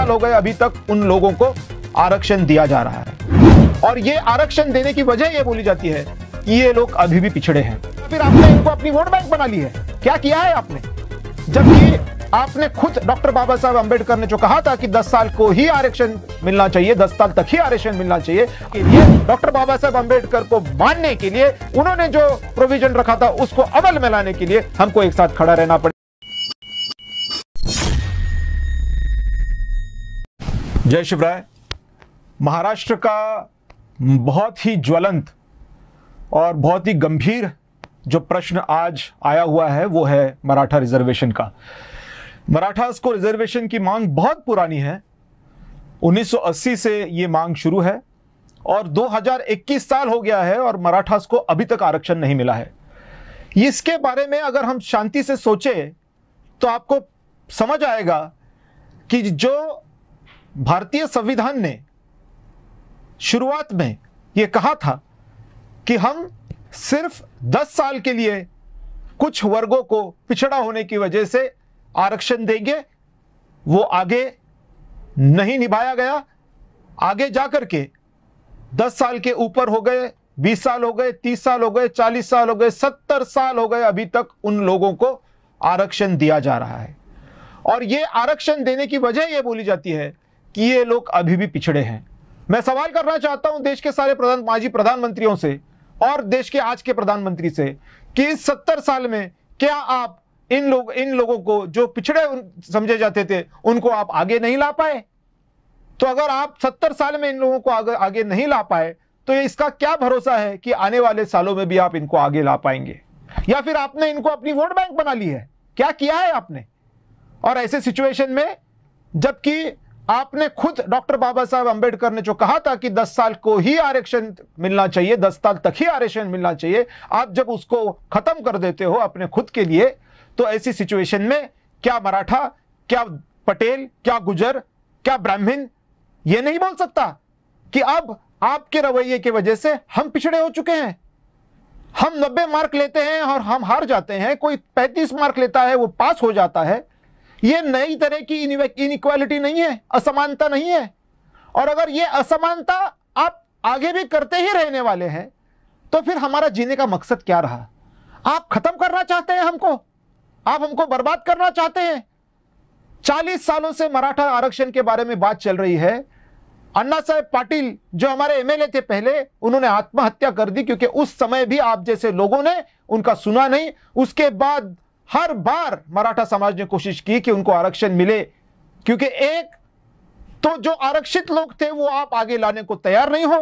साल हो गए अभी तक उन लोगों को आरक्षण दिया जा रहा है, और ये आरक्षण देने की वजह ये बोली जाती है कि ये लोग अभी भी पिछड़े हैं। फिर आपने इनको अपनी वोट बैंक बना ली है। क्या किया है आपने? जबकि आपने खुद डॉक्टर बाबा साहब अंबेडकर ने जो कहा था कि 10 साल को ही आरक्षण मिलना चाहिए, 10 साल तक ही आरक्षण मिलना चाहिए, ये डॉक्टर बाबा साहब अंबेडकर को मानने के लिए उन्होंने जो प्रोविजन रखा था उसको अमल में लाने के लिए हमको एक साथ खड़ा रहना पड़ेगा। जय शिवराय। महाराष्ट्र का बहुत ही ज्वलंत और बहुत ही गंभीर जो प्रश्न आज आया हुआ है वो है मराठा रिजर्वेशन का। मराठास को रिजर्वेशन की मांग बहुत पुरानी है। 1980 से ये मांग शुरू है और 2021 साल हो गया है और मराठास को अभी तक आरक्षण नहीं मिला है। इसके बारे में अगर हम शांति से सोचें तो आपको समझ आएगा कि जो भारतीय संविधान ने शुरुआत में ये कहा था कि हम सिर्फ 10 साल के लिए कुछ वर्गों को पिछड़ा होने की वजह से आरक्षण देंगे, वो आगे नहीं निभाया गया। आगे जाकर के 10 साल के ऊपर हो गए, 20 साल हो गए, 30 साल हो गए, 40 साल हो गए, 70 साल हो गए, अभी तक उन लोगों को आरक्षण दिया जा रहा है। और ये आरक्षण देने की वजह ये बोली जाती है कि ये लोग अभी भी पिछड़े हैं। मैं सवाल करना चाहता हूं देश के सारे माजी प्रधानमंत्रियों से और देश के आज के प्रधानमंत्री से कि इस 70 साल में क्या आप इन लोगों को जो पिछड़े समझे जाते थे उनको आप आगे नहीं ला पाए? तो अगर आप 70 साल में इन लोगों को आगे नहीं ला पाए तो इसका क्या भरोसा है कि आने वाले सालों में भी आप इनको आगे ला पाएंगे? या फिर आपने इनको अपनी वोट बैंक बना ली है? क्या किया है आपने? और ऐसे सिचुएशन में जबकि आपने खुद डॉक्टर बाबा साहब अंबेडकर ने जो कहा था कि 10 साल को ही आरक्षण मिलना चाहिए, 10 साल तक ही आरक्षण मिलना चाहिए, आप जब उसको खत्म कर देते हो अपने खुद के लिए, तो ऐसी सिचुएशन में क्या मराठा, क्या पटेल, क्या गुजर, क्या ब्राह्मण ये नहीं बोल सकता कि अब आपके रवैये की वजह से हम पिछड़े हो चुके हैं? हम 90 मार्क लेते हैं और हम हार जाते हैं, कोई 35 मार्क लेता है वो पास हो जाता है। ये नई तरह की इनइक्वालिटी नहीं है, असमानता नहीं है। और अगर ये असमानता आप आगे भी करते ही रहने वाले हैं तो फिर हमारा जीने का मकसद क्या रहा? आप खत्म करना चाहते हैं हमको, आप हमको बर्बाद करना चाहते हैं। 40 सालों से मराठा आरक्षण के बारे में बात चल रही है। अन्ना साहब पाटिल जो हमारे एमएलए थे पहले, उन्होंने आत्महत्या कर दी क्योंकि उस समय भी आप जैसे लोगों ने उनका सुना नहीं। उसके बाद हर बार मराठा समाज ने कोशिश की कि उनको आरक्षण मिले, क्योंकि एक तो जो आरक्षित लोग थे वो आप आगे लाने को तैयार नहीं हो,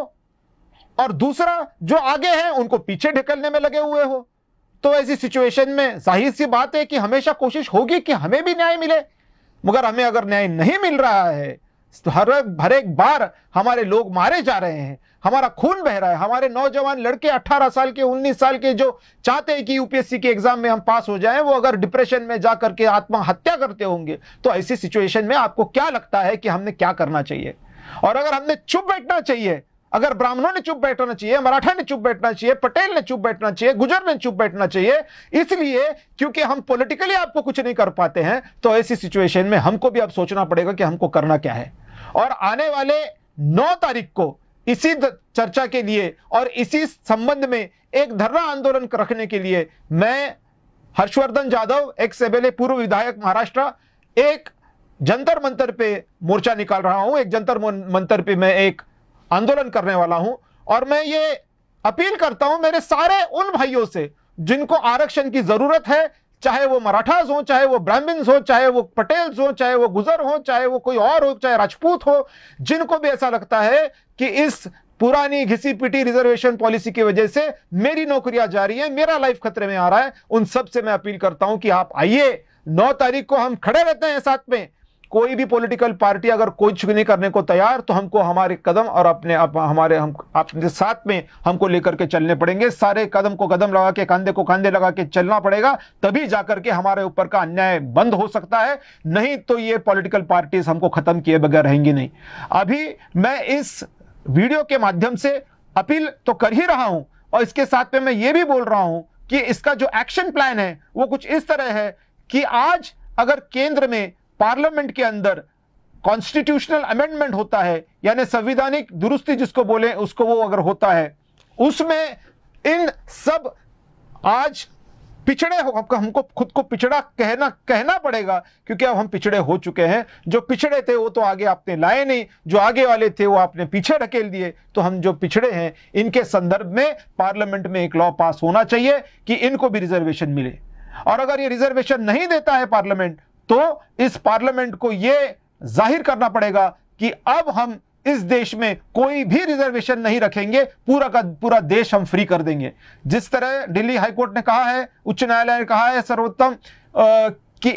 और दूसरा जो आगे हैं उनको पीछे ढकेलने में लगे हुए हो। तो ऐसी सिचुएशन में जाहिर सी बात है कि हमेशा कोशिश होगी कि हमें भी न्याय मिले, मगर हमें अगर न्याय नहीं मिल रहा है तो हर एक बार हमारे लोग मारे जा रहे हैं, हमारा खून बह रहा है। हमारे नौजवान लड़के 18 साल के, 19 साल के जो चाहते हैं कि यूपीएससी के एग्जाम में हम पास हो जाएं, वो अगर डिप्रेशन में जा करके आत्महत्या करते होंगे, तो ऐसी सिचुएशन में आपको क्या लगता है कि हमने क्या करना चाहिए? और अगर हमने चुप बैठना चाहिए, अगर ब्राह्मणों ने चुप बैठना चाहिए, मराठा ने चुप बैठना चाहिए, पटेल ने चुप बैठना चाहिए, गुजर ने चुप बैठना चाहिए, इसलिए क्योंकि हम पॉलिटिकली आपको कुछ नहीं कर पाते हैं, तो ऐसी सिचुएशन में हमको भी अब सोचना पड़ेगा कि हमको करना क्या है। और आने वाले 9 तारीख को इसी चर्चा के लिए और इसी संबंध में एक धरना आंदोलन रखने के लिए मैं हर्षवर्धन जाधव, एक्स एमएलए, पूर्व विधायक महाराष्ट्र, एक जंतर मंतर पे मोर्चा निकाल रहा हूं। एक जंतर मंतर पे मैं एक आंदोलन करने वाला हूं और मैं ये अपील करता हूं मेरे सारे उन भाइयों से जिनको आरक्षण की जरूरत है, चाहे वो मराठास हो, चाहे वो ब्राह्मण्स हो, चाहे वो पटेल्स हो, चाहे वो गुजर हो, चाहे वो कोई और हो, चाहे राजपूत हो, जिनको भी ऐसा लगता है कि इस पुरानी घिसी पिटी रिजर्वेशन पॉलिसी की वजह से मेरी नौकरियां जा रही है, मेरा लाइफ खतरे में आ रहा है, उन सब से मैं अपील करता हूं कि आप आइए। 9 तारीख को हम खड़े रहते हैं साथ में। कोई भी पॉलिटिकल पार्टी अगर कुछ नहीं करने को तैयार तो हमको हमारे कदम और अपने साथ में हमको लेकर के चलने पड़ेंगे। सारे कदम को कदम लगा के, कंधे को कंधे लगा के चलना पड़ेगा, तभी जाकर के हमारे ऊपर का अन्याय बंद हो सकता है। नहीं तो ये पॉलिटिकल पार्टीज हमको खत्म किए बगैर रहेंगी नहीं। अभी मैं इस वीडियो के माध्यम से अपील तो कर ही रहा हूं और इसके साथ में मैं ये भी बोल रहा हूं कि इसका जो एक्शन प्लान है वो कुछ इस तरह है कि आज अगर केंद्र में पार्लियामेंट के अंदर कॉन्स्टिट्यूशनल अमेंडमेंट होता है, यानी संवैधानिक दुरुस्ती जिसको बोले उसको, वो अगर होता है, उसमें इन सब आज पिछड़े हो, हमको खुद को पिछड़ा कहना पड़ेगा, क्योंकि अब हम पिछड़े हो चुके हैं। जो पिछड़े थे वो तो आगे आपने लाए नहीं, जो आगे वाले थे वो आपने पीछे ढकेल दिए। तो हम जो पिछड़े हैं, इनके संदर्भ में पार्लियामेंट में एक लॉ पास होना चाहिए कि इनको भी रिजर्वेशन मिले। और अगर ये रिजर्वेशन नहीं देता है पार्लियामेंट, तो इस पार्लियामेंट को ये जाहिर करना पड़ेगा कि अब हम इस देश में कोई भी रिजर्वेशन नहीं रखेंगे, पूरा का पूरा देश हम फ्री कर देंगे। जिस तरह दिल्ली हाईकोर्ट ने कहा है, उच्च न्यायालय ने कहा है सर्वोत्तम, कि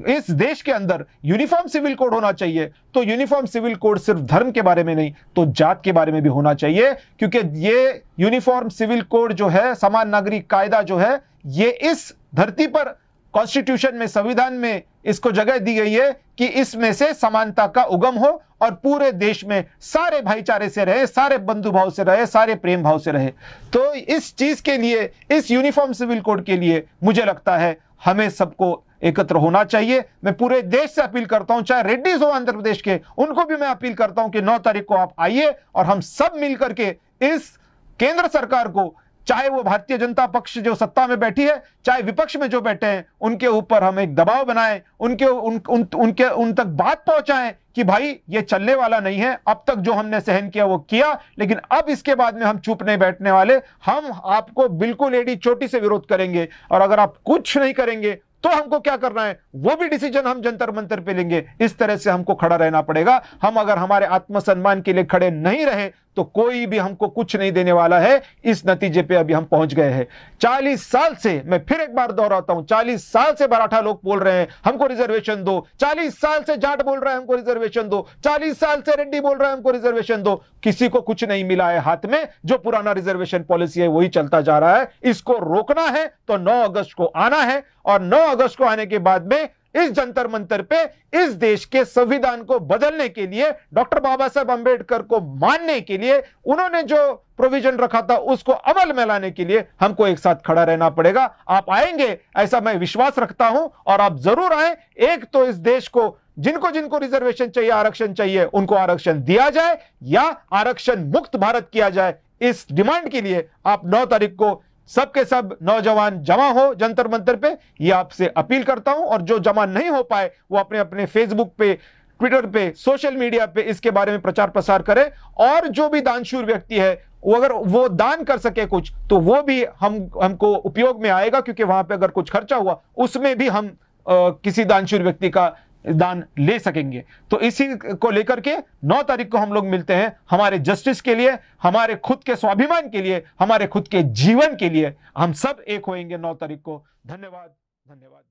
इस देश के अंदर यूनिफॉर्म सिविल कोड होना चाहिए, तो यूनिफॉर्म सिविल कोड सिर्फ धर्म के बारे में नहीं, तो जात के बारे में भी होना चाहिए। क्योंकि ये यूनिफॉर्म सिविल कोड जो है, समान नागरिक कायदा जो है, ये इस धरती पर कॉन्स्टिट्यूशन में, संविधान में इसको जगह दी गई है कि इसमें से समानता का उगम हो और पूरे देश में सारे भाईचारे से रहे, सारे बंधु भाव से रहे, सारे प्रेम भाव से रहे। तो इस चीज के लिए, इस यूनिफॉर्म सिविल कोड के लिए मुझे लगता है हमें सबको एकत्र होना चाहिए। मैं पूरे देश से अपील करता हूं, चाहे रेड्डीज हो आंध्र प्रदेश के, उनको भी मैं अपील करता हूं कि 9 तारीख को आप आइए और हम सब मिलकर के इस केंद्र सरकार को, चाहे वो भारतीय जनता पक्ष जो सत्ता में बैठी है, चाहे विपक्ष में जो बैठे हैं, उनके ऊपर हम एक दबाव बनाएं, उन तक बात पहुंचाएं कि भाई ये चलने वाला नहीं है। अब तक जो हमने सहन किया वो किया, लेकिन अब इसके बाद में हम चुप नहीं बैठने वाले। हम आपको बिल्कुल एड़ी चोटी से विरोध करेंगे, और अगर आप कुछ नहीं करेंगे तो हमको क्या करना है वो भी डिसीजन हम जंतर मंतर पे लेंगे। इस तरह से हमको खड़ा रहना पड़ेगा। हम अगर हमारे आत्मसम्मान के लिए खड़े नहीं रहे तो कोई भी हमको कुछ नहीं देने वाला है। इस नतीजे पे अभी हम पहुंच गए हैं। 40 साल से, मैं फिर एक बार दोहराता हूं, 40 साल से मराठा लोग बोल रहे हैं हमको रिजर्वेशन दो, 40 साल से जाट बोल रहा है हमको रिजर्वेशन दो, 40 साल से रेड्डी बोल रहा है हमको रिजर्वेशन दो। किसी को कुछ नहीं मिला है हाथ में। जो पुराना रिजर्वेशन पॉलिसी है वही चलता जा रहा है। इसको रोकना है तो 9 अगस्त को आना है, और 9 अगस्त को आने के बाद में इस जंतर मंतर पे इस देश के संविधान को बदलने के लिए, डॉक्टर बाबा साहब अंबेडकर को मानने के लिए, उन्होंने जो प्रोविजन रखा था उसको अमल में लाने के लिए हमको एक साथ खड़ा रहना पड़ेगा। आप आएंगे ऐसा मैं विश्वास रखता हूं, और आप जरूर आए। एक तो इस देश को जिनको जिनको रिजर्वेशन चाहिए, आरक्षण चाहिए, उनको आरक्षण दिया जाए या आरक्षण मुक्त भारत किया जाए। इस डिमांड के लिए आप 9 तारीख को सबके सब नौजवान जमा हो जंतर मंतर पे, ये आपसे अपील करता हूं। और जो जमा नहीं हो पाए वो अपने अपने फेसबुक पे, ट्विटर पे, सोशल मीडिया पे इसके बारे में प्रचार प्रसार करे। और जो भी दानशूर व्यक्ति है वो अगर वो दान कर सके कुछ, तो वो भी हमको उपयोग में आएगा, क्योंकि वहां पे अगर कुछ खर्चा हुआ उसमें भी हम किसी दानशूर व्यक्ति का दान ले सकेंगे। तो इसी को लेकर के 9 तारीख को हम लोग मिलते हैं, हमारे जस्टिस के लिए, हमारे खुद के स्वाभिमान के लिए, हमारे खुद के जीवन के लिए हम सब एक होएंगे 9 तारीख को। धन्यवाद, धन्यवाद।